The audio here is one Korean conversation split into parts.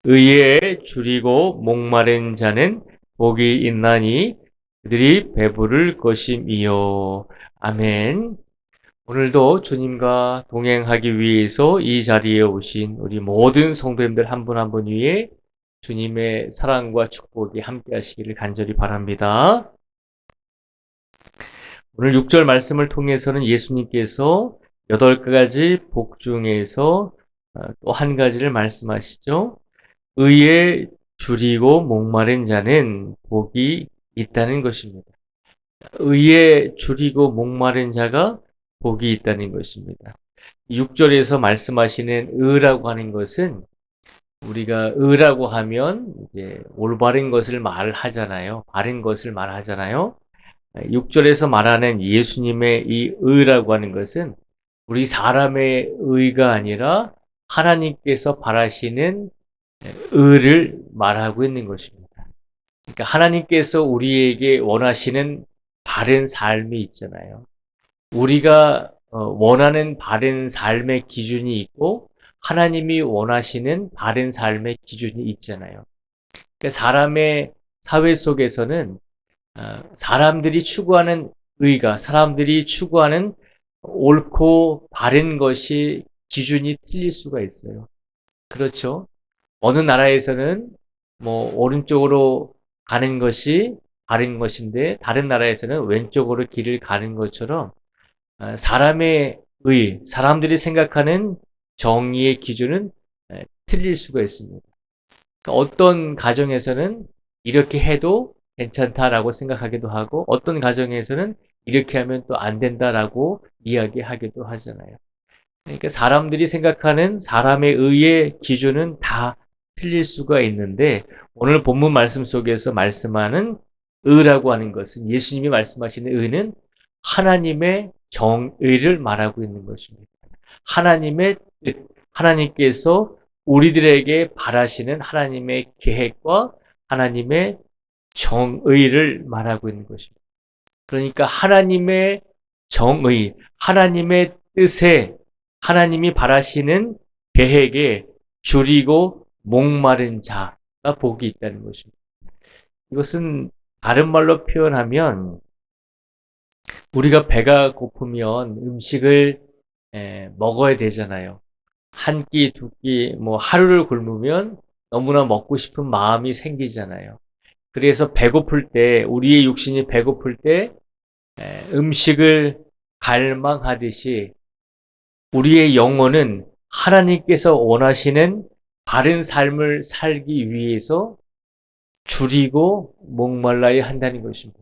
의에 줄이고 목마른 자는 복이 있나니 그들이 배부를 것임이요. 아멘. 오늘도 주님과 동행하기 위해서 이 자리에 오신 우리 모든 성도님들 한 분 한 분 위에 주님의 사랑과 축복이 함께 하시기를 간절히 바랍니다. 오늘 6절 말씀을 통해서는 예수님께서 8가지 복 중에서 또 한 가지를 말씀하시죠. 의에 줄이고 목마른 자는 복이 있다는 것입니다. 의에 줄이고 목마른 자가 복이 있다는 것입니다. 6절에서 말씀하시는 의라고 하는 것은 우리가 의라고 하면 이제 올바른 것을 말하잖아요. 바른 것을 말하잖아요. 6절에서 말하는 예수님의 이 의라고 하는 것은 우리 사람의 의가 아니라 하나님께서 바라시는 의를 말하고 있는 것입니다. 그러니까 하나님께서 우리에게 원하시는 바른 삶이 있잖아요. 우리가 원하는 바른 삶의 기준이 있고 하나님이 원하시는 바른 삶의 기준이 있잖아요. 그러니까 사람의 사회 속에서는 사람들이 추구하는 의가, 사람들이 추구하는 옳고 바른 것이 기준이 틀릴 수가 있어요. 그렇죠? 어느 나라에서는 오른쪽으로 가는 것이 바른 것인데 다른 나라에서는 왼쪽으로 길을 가는 것처럼 사람의 의, 사람들이 생각하는 정의의 기준은 틀릴 수가 있습니다. 그러니까 어떤 가정에서는 이렇게 해도 괜찮다라고 생각하기도 하고 어떤 가정에서는 이렇게 하면 또 안 된다라고 이야기하기도 하잖아요. 그러니까 사람들이 생각하는 사람의 의의 기준은 다 틀릴 수가 있는데 오늘 본문 말씀 속에서 말씀하는 의라고 하는 것은 예수님이 말씀하시는 의는 하나님의 정의를 말하고 있는 것입니다. 하나님의 뜻, 하나님께서 우리들에게 바라시는 하나님의 계획과 하나님의 정의를 말하고 있는 것입니다. 그러니까 하나님의 정의, 하나님의 뜻에 하나님이 바라시는 계획에 줄이고 목마른 자가 복이 있다는 것입니다. 이것은 다른 말로 표현하면 우리가 배가 고프면 음식을 먹어야 되잖아요. 한 끼, 두 끼, 하루를 굶으면 너무나 먹고 싶은 마음이 생기잖아요. 그래서 배고플 때, 우리의 육신이 배고플 때 음식을 갈망하듯이 우리의 영혼은 하나님께서 원하시는 바른 삶을 살기 위해서 줄이고 목말라야 한다는 것입니다.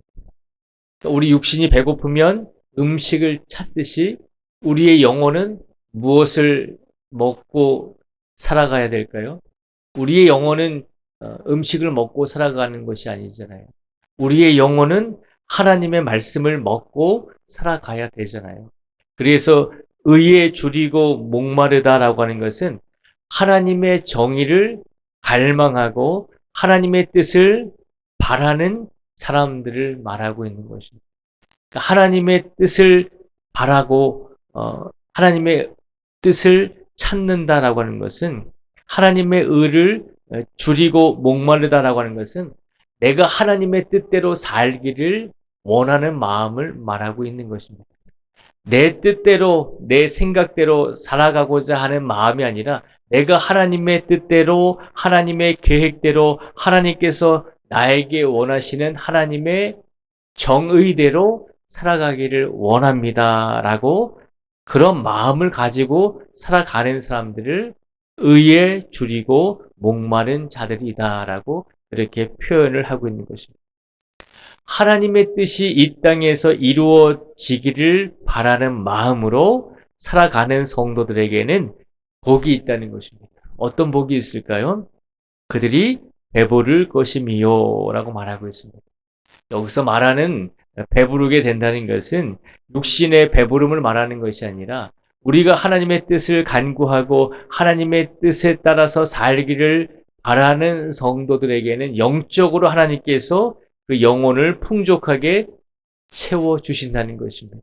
우리 육신이 배고프면 음식을 찾듯이 우리의 영혼은 무엇을 먹고 살아가야 될까요? 우리의 영혼은 음식을 먹고 살아가는 것이 아니잖아요. 우리의 영혼은 하나님의 말씀을 먹고 살아가야 되잖아요. 그래서 의에 줄이고 목마르다라고 하는 것은 하나님의 정의를 갈망하고 하나님의 뜻을 바라는 사람들을 말하고 있는 것입니다. 그러니까 하나님의 뜻을 바라고 하나님의 뜻을 찾는다라고 하는 것은 하나님의 의를 줄이고 목마르다라고 하는 것은 내가 하나님의 뜻대로 살기를 원하는 마음을 말하고 있는 것입니다. 내 뜻대로 내 생각대로 살아가고자 하는 마음이 아니라 내가 하나님의 뜻대로 하나님의 계획대로 하나님께서 나에게 원하시는 하나님의 정의대로 살아가기를 원합니다라고 그런 마음을 가지고 살아가는 사람들을 의에 줄이고 목마른 자들이다라고 이렇게 표현을 하고 있는 것입니다. 하나님의 뜻이 이 땅에서 이루어지기를 바라는 마음으로 살아가는 성도들에게는 복이 있다는 것입니다. 어떤 복이 있을까요? 그들이 배부를 것임이요 라고 말하고 있습니다. 여기서 말하는 배부르게 된다는 것은 육신의 배부름을 말하는 것이 아니라 우리가 하나님의 뜻을 간구하고 하나님의 뜻에 따라서 살기를 바라는 성도들에게는 영적으로 하나님께서 그 영혼을 풍족하게 채워주신다는 것입니다.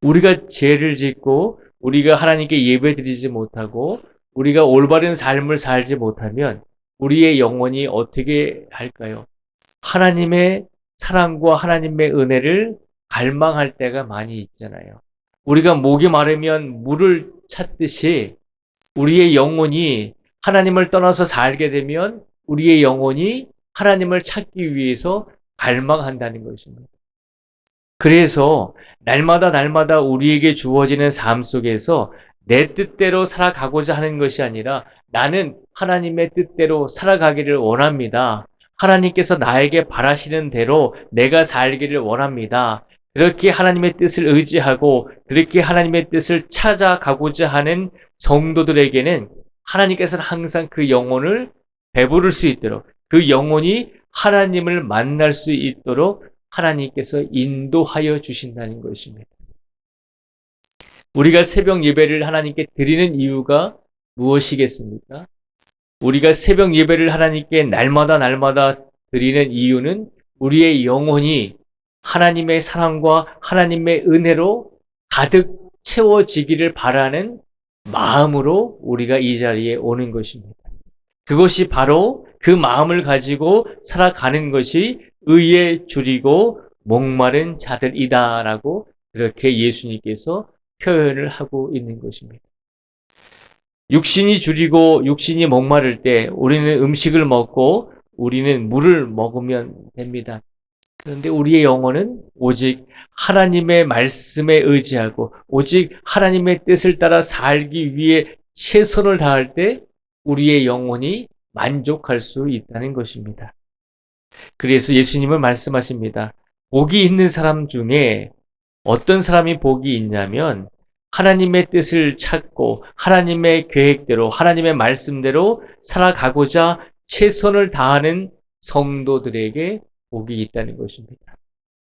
우리가 죄를 짓고 우리가 하나님께 예배드리지 못하고 우리가 올바른 삶을 살지 못하면 우리의 영혼이 어떻게 할까요? 하나님의 사랑과 하나님의 은혜를 갈망할 때가 많이 있잖아요. 우리가 목이 마르면 물을 찾듯이 우리의 영혼이 하나님을 떠나서 살게 되면 우리의 영혼이 하나님을 찾기 위해서 갈망한다는 것입니다. 그래서 날마다 우리에게 주어지는 삶 속에서 내 뜻대로 살아가고자 하는 것이 아니라 나는 하나님의 뜻대로 살아가기를 원합니다. 하나님께서 나에게 바라시는 대로 내가 살기를 원합니다. 그렇게 하나님의 뜻을 의지하고 그렇게 하나님의 뜻을 찾아가고자 하는 성도들에게는 하나님께서는 항상 그 영혼을 배부를 수 있도록 그 영혼이 하나님을 만날 수 있도록 하나님께서 인도하여 주신다는 것입니다. 우리가 새벽 예배를 하나님께 드리는 이유가 무엇이겠습니까? 우리가 새벽 예배를 하나님께 날마다 드리는 이유는 우리의 영혼이 하나님의 사랑과 하나님의 은혜로 가득 채워지기를 바라는 마음으로 우리가 이 자리에 오는 것입니다. 그것이 바로 그 마음을 가지고 살아가는 것이 의에 줄이고 목마른 자들이다라고 그렇게 예수님께서 표현을 하고 있는 것입니다. 육신이 줄이고 육신이 목마를 때 우리는 음식을 먹고 우리는 물을 먹으면 됩니다. 그런데 우리의 영혼은 오직 하나님의 말씀에 의지하고 오직 하나님의 뜻을 따라 살기 위해 최선을 다할 때 우리의 영혼이 만족할 수 있다는 것입니다. 그래서 예수님은 말씀하십니다. 복이 있는 사람 중에 어떤 사람이 복이 있냐면 하나님의 뜻을 찾고 하나님의 계획대로 하나님의 말씀대로 살아가고자 최선을 다하는 성도들에게 복이 있다는 것입니다.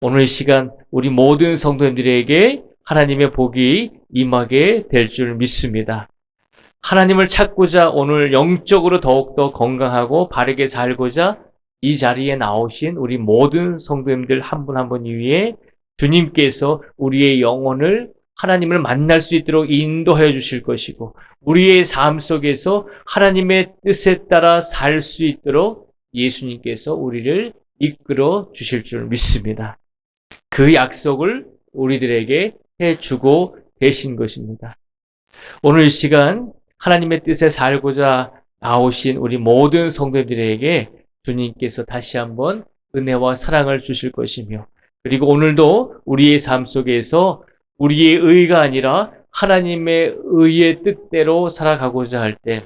오늘 시간 우리 모든 성도님들에게 하나님의 복이 임하게 될 줄 믿습니다. 하나님을 찾고자 오늘 영적으로 더욱더 건강하고 바르게 살고자 이 자리에 나오신 우리 모든 성도님들 한 분 한 분 위에 주님께서 우리의 영혼을 하나님을 만날 수 있도록 인도하여 주실 것이고 우리의 삶 속에서 하나님의 뜻에 따라 살 수 있도록 예수님께서 우리를 이끌어 주실 줄 믿습니다. 그 약속을 우리들에게 해주고 계신 것입니다. 오늘 이 시간 하나님의 뜻에 살고자 나오신 우리 모든 성도들에게 주님께서 다시 한번 은혜와 사랑을 주실 것이며 그리고 오늘도 우리의 삶 속에서 우리의 의가 아니라 하나님의 의의 뜻대로 살아가고자 할 때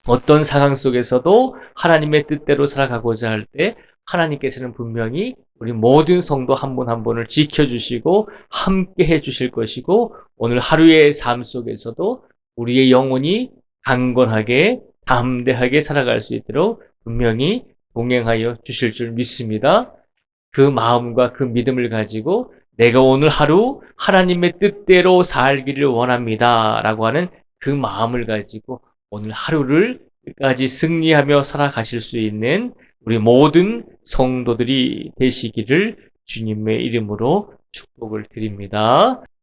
어떤 상황 속에서도 하나님의 뜻대로 살아가고자 할 때 하나님께서는 분명히 우리 모든 성도 한 분 한 분을 지켜주시고 함께 해주실 것이고 오늘 하루의 삶 속에서도 우리의 영혼이 강건하게 담대하게 살아갈 수 있도록 분명히 동행하여 주실 줄 믿습니다. 그 마음과 그 믿음을 가지고 내가 오늘 하루 하나님의 뜻대로 살기를 원합니다 라고 하는 그 마음을 가지고 오늘 하루를 끝까지 승리하며 살아가실 수 있는 우리 모든 성도들이 되시기를 주님의 이름으로 축복을 드립니다.